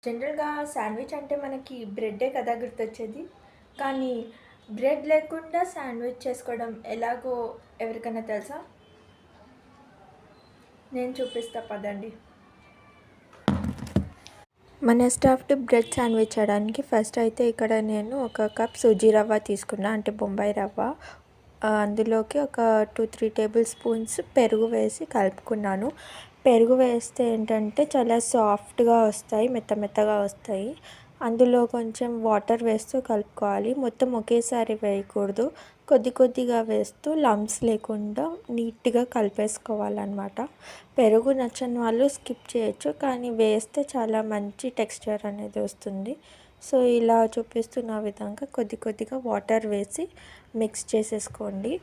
జనరల్‌గా శాండ్విచ్ అంటే మనకి బ్రెడ్డే కదా గుర్తొచ్చేది. కానీ బ్రెడ్ లేకుండా శాండ్విచ్ చేసుకోవడం ఎలాగో ఎవరికైనా తెలుసా? నేను చూపిస్తా పదండి. మన స్టఫ్డ్ బ్రెడ్ శాండ్విచ్ చేయడానికి ఫస్ట్ అయితే ఇక్కడ నేను ఒక కప్ సూజీ రవ్వ తీసుకున్నా, అంటే బొంబాయి రవ్వ. అందులోకి ఒక 2-3 టేబుల్ స్పూన్స్ పెరుగు వేసి కలుపుకున్నాను. పెరుగు వేస్తే ఏంటంటే చాలా సాఫ్ట్గా వస్తాయి, మెత్తగా వస్తాయి. అందులో కొంచెం వాటర్ వేస్తూ కలుపుకోవాలి. మొత్తం ఒకేసారి వేయకూడదు, కొద్దిగా వేస్తూ లంప్స్ లేకుండా నీట్గా కలిపేసుకోవాలన్నమాట. పెరుగు నచ్చని వాళ్ళు స్కిప్ చేయొచ్చు, కానీ వేస్తే చాలా మంచి టెక్స్చర్ అనేది వస్తుంది. సో ఇలా చూపిస్తున్న విధంగా కొద్దిగా వాటర్ వేసి మిక్స్ చేసేసుకోండి.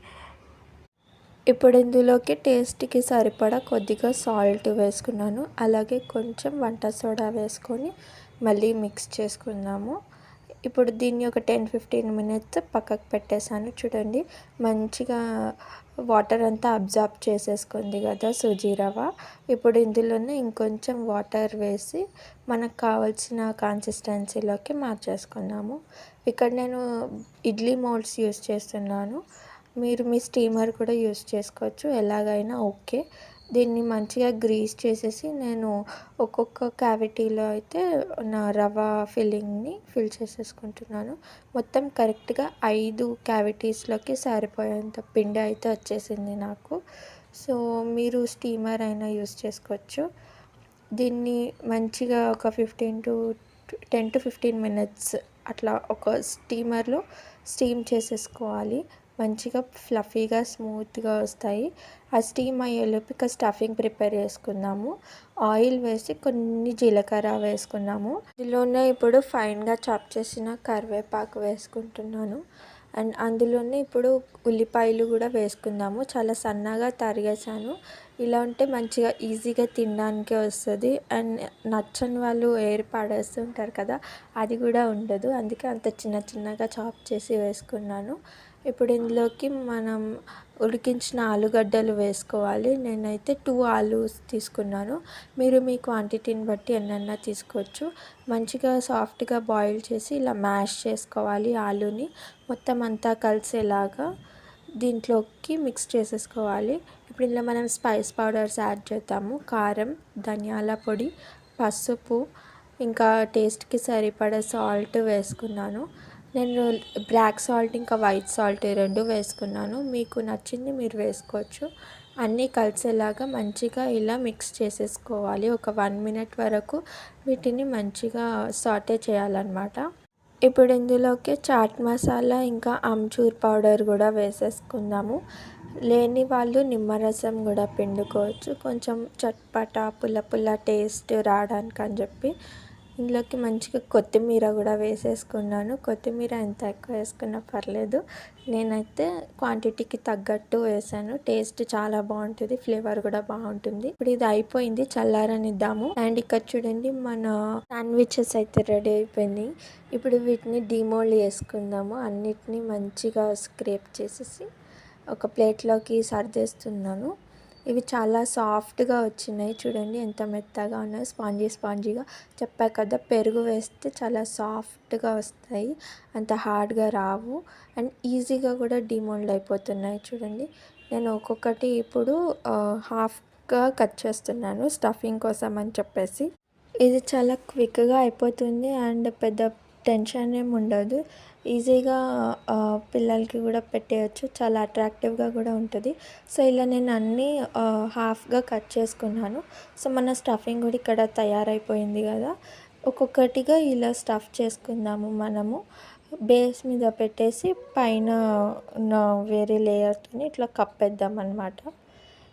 ఇప్పుడు ఇందులోకి టేస్ట్కి సరిపడా కొద్దిగా సాల్ట్ వేసుకున్నాను, అలాగే కొంచెం వంట సోడా వేసుకొని మళ్ళీ మిక్స్ చేసుకుందాము. ఇప్పుడు దీన్ని ఒక 10-15 మినిట్స్ పక్కకు పెట్టేశాను. చూడండి, మంచిగా వాటర్ అంతా అబ్జార్బ్ చేసేసుకుంది కదా సూజీ రవ్వ. ఇప్పుడు ఇందులోనే ఇంకొంచెం వాటర్ వేసి మనకు కావాల్సిన కన్సిస్టెన్సీలోకి మార్చేసుకున్నాము. ఇక్కడ నేను ఇడ్లీ మోల్డ్స్ యూస్ చేస్తున్నాను. మీరు మీ స్టీమర్ కూడా యూస్ చేసుకోవచ్చు, ఎలాగైనా ఓకే. దీన్ని మంచిగా గ్రీస్ చేసేసి నేను ఒక్కొక్క క్యావిటీలో అయితే నా రవ్వ ఫిల్లింగ్ని ఫిల్ చేసేసుకుంటున్నాను. మొత్తం కరెక్ట్గా 5 క్యావిటీస్లోకి సరిపోయేంత పిండి అయితే వచ్చేసింది నాకు. సో మీరు స్టీమర్ అయినా యూస్ చేసుకోవచ్చు. దీన్ని మంచిగా ఒక 10-15 మినిట్స్ అట్లా ఒక స్టీమర్లో స్టీమ్ చేసేసుకోవాలి. మంచిగా ఫ్లఫీగా స్మూత్గా వస్తాయి. ఆ స్టీమ్ అయ్యేలోపు ఇక స్టఫింగ్ ప్రిపేర్ చేసుకుందాము. ఆయిల్ వేసి కొన్ని జీలకర్ర వేసుకున్నాము. ఇందులోనే ఇప్పుడు ఫైన్గా చాప్ చేసిన కరివేపాకు వేసుకుంటున్నాను. అండ్ అందులోనే ఇప్పుడు ఉల్లిపాయలు కూడా వేసుకుందాము. చాలా సన్నగా తరిగేసాను. ఇలా ఉంటే మంచిగా ఈజీగా తినడానికి వస్తుంది. అండ్ నచ్చని వాళ్ళు ఏరి పడేస్తుంటారు కదా, అది కూడా ఉండదు. అందుకే అంత చిన్నగా చాప్ చేసి వేసుకున్నాను. ఇప్పుడు ఇందులోకి మనం ఉడికించిన ఆలుగడ్డలు వేసుకోవాలి. నేనైతే 2 ఆలూస్ తీసుకున్నాను. మీరు మీ క్వాంటిటీని బట్టి ఎన్నైనా తీసుకోవచ్చు. మంచిగా సాఫ్ట్గా బాయిల్ చేసి ఇలా మ్యాష్ చేసుకోవాలి ఆలూని. మొత్తం అంతా కలిసేలాగా దీంట్లోకి మిక్స్ చేసేసుకోవాలి. ఇప్పుడు ఇలా మనం స్పైస్ పౌడర్స్ యాడ్ చేద్దాము. కారం, ధనియాల పొడి, పసుపు, ఇంకా టేస్ట్కి సరిపడా సాల్ట్ వేసుకున్నాను. నేను బ్లాక్ సాల్ట్ ఇంకా వైట్ సాల్ట్ 2 వేసుకున్నాను. మీకు నచ్చింది మీరు వేసుకోవచ్చు. అన్నీ కలిసేలాగా మంచిగా ఇలా మిక్స్ చేసేసుకోవాలి. ఒక 1 మినిట్ వరకు వీటిని మంచిగా సాటే చేయాలన్నమాట. ఇప్పుడు ఇందులోకి చాట్ మసాలా ఇంకా ఆమ్చూర్ పౌడర్ కూడా వేసేసుకుందాము. లేని వాళ్ళు నిమ్మరసం కూడా పిండుకోవచ్చు, కొంచెం చట్పటా పుల్ల టేస్ట్ రావడానికి అని చెప్పి. ఇందులోకి మంచిగా కొత్తిమీర కూడా వేసేసుకున్నాను. కొత్తిమీర ఎంత ఎక్కువ వేసుకున్నా పర్లేదు, నేనైతే క్వాంటిటీకి తగ్గట్టు వేసాను. టేస్ట్ చాలా బాగుంటుంది, ఫ్లేవర్ కూడా బాగుంటుంది. ఇప్పుడు ఇది అయిపోయింది, చల్లారనిద్దాము. అండ్ ఇక్కడ చూడండి, మన శాండ్విచెస్ అయితే రెడీ అయిపోయింది. ఇప్పుడు వీటిని డీమోల్డ్ చేసుకుందాము. అన్నిటినీ మంచిగా స్క్రేప్ చేసేసి ఒక ప్లేట్లోకి సర్దేస్తున్నాను. ఇవి చాలా సాఫ్ట్గా వచ్చినాయి. చూడండి ఎంత మెత్తగా ఉన్నాయో, స్పాంజీగా. చెప్పా కదా, పెరుగు వేస్తే చాలా సాఫ్ట్గా వస్తాయి, అంత హార్డ్గా రావు. అండ్ ఈజీగా కూడా డిమోల్డ్ అయిపోతున్నాయి. చూడండి, నేను ఒక్కొక్కటి ఇప్పుడు హాఫ్గా కట్ చేస్తున్నాను స్టఫింగ్ కోసం అని చెప్పేసి. ఇది చాలా క్విక్గా అయిపోతుంది అండ్ పెద్ద టెన్షన్ ఏమి ఉండదు. ఈజీగా పిల్లలకి కూడా పెట్టేయచ్చు, చాలా అట్రాక్టివ్గా కూడా ఉంటుంది. సో ఇలా నేను అన్నీ హాఫ్గా కట్ చేసుకున్నాను. సో మన స్టఫింగ్ కూడా ఇక్కడ తయారైపోయింది కదా. ఒక్కొక్కటిగా ఇలా స్టఫ్ చేసుకుందాము. మనము బేస్ మీద పెట్టేసి పైన ఉన్న వేరే లేయర్తో ఇట్లా కప్పేద్దాం అన్నమాట.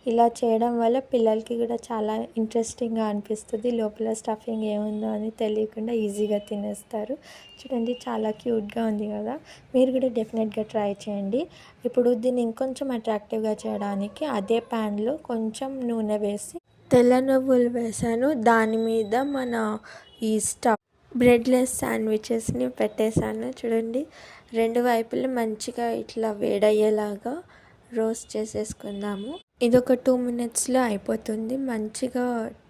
ఇలా చేయడం వల్ల పిల్లలకి కూడా చాలా ఇంట్రెస్టింగ్గా అనిపిస్తుంది. లోపల స్టఫింగ్ ఏముందో అని తెలియకుండా ఈజీగా తినేస్తారు. చూడండి, చాలా క్యూట్గా ఉంది కదా. మీరు కూడా డెఫినెట్గా ట్రై చేయండి. ఇప్పుడు దీన్ని ఇంకొంచెం అట్రాక్టివ్గా చేయడానికి అదే ప్యాన్లో కొంచెం నూనె వేసి తెల్ల నువ్వులు వేసాను. దాని మీద మన ఈ బ్రెడ్లెస్ శాండ్విచెస్ని పెట్టేశాను. చూడండి, 2 వైపులు మంచిగా ఇట్లా వేడయ్యేలాగా రోస్ట్ చేసేసుకుందాము. ఇది ఒక 2 మినిట్స్లో అయిపోతుంది. మంచిగా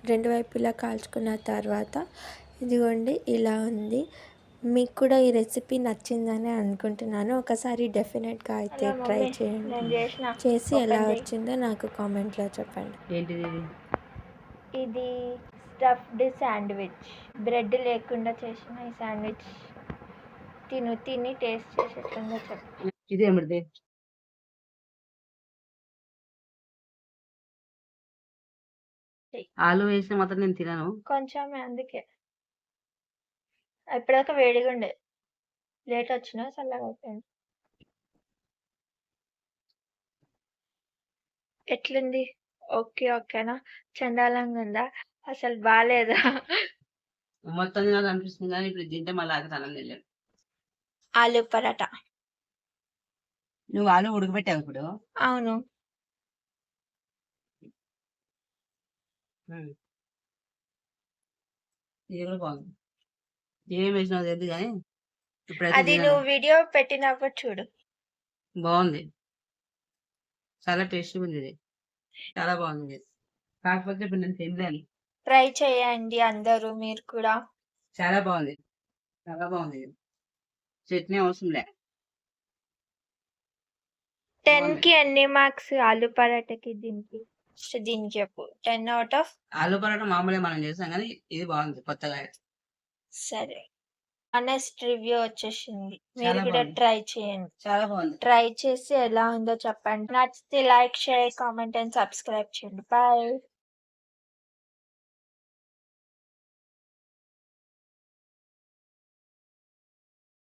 2 వైపులా కాల్చుకున్న తర్వాత ఇదిగోండి ఇలా ఉంది. మీకు కూడా ఈ రెసిపీ నచ్చిందని అనుకుంటున్నాను. ఒకసారి డెఫినెట్గా అయితే హలో ట్రై మమ్మీ, చేయండి. నేను చేసిన చేసి ఎలా ఓపెన్ చేయి. వచ్చిందో నాకు కామెంట్లో చెప్పండి. ఏంటిది ఇది? ఇది స్టఫ్డ్ శాండ్విచ్, బ్రెడ్ లేకుండా చేసిన ఈ శాండ్విచ్ తిని టేస్ట్ చేసి ఎట్లుందో చెప్పు. ఇదేమిటిది? ఆలు వేస్తే మాత్రం నేను తినను. కొంచెమే, అందుకే ఇప్పటిదాకా వేడిగా ఉండే, లేట్ వచ్చినా చల్లగా అయిపోయింది. ఎట్లుంది? ఓకేనా? చండాలంగా ఉందా? అసలు బాగాలేదా? మొత్తం తినాలనిపిస్తుంది కానీ ఇప్పుడు ఇది తింటే మళ్ళీ ఆకతానం తెలియదు. ఆలు పరాటా. నువ్వు ఆలు ఉడకబెట్టావు ఇప్పుడు? అవును. ఇది కూడా బాగుంది. ఏమేమి వేసినావు తెలియదు కానీ ఇప్పుడైతే అది తినను. నువ్వు వీడియో పెట్టినప్పుడు చూడు. బాగుంది, చాలా టేస్టీగా ఉంది. ఇది చాలా బాగుంది. కాకపోతే ఇప్పుడు నేను తినలేను. ట్రై చేయండి అందరూ మీరు కూడా. చాలా బాగుంది, చాలా బాగుంది. ఇది చట్నీ అవసరం లే. 10కి ఎన్ని మార్క్స్ ఆలు పరాటాకి దీనికి? దీనికి చెప్పు. 10 అవుట్ ఆఫ్. ఆలు పరోటా మామూలుగా మనం చేస్తాం కానీ ఇది బాగుంది కొత్తగా. సరే, ఆనెస్ట్ రివ్యూ వచ్చేసింది. మీరు చాలా కూడా బాగుంది, ట్రై చేయండి. చాలా బాగుంది. ట్రై చేసి ఎలా ఉందో చెప్పండి. నచ్చితే like, share, comment and subscribe చేయండి. బాయ్.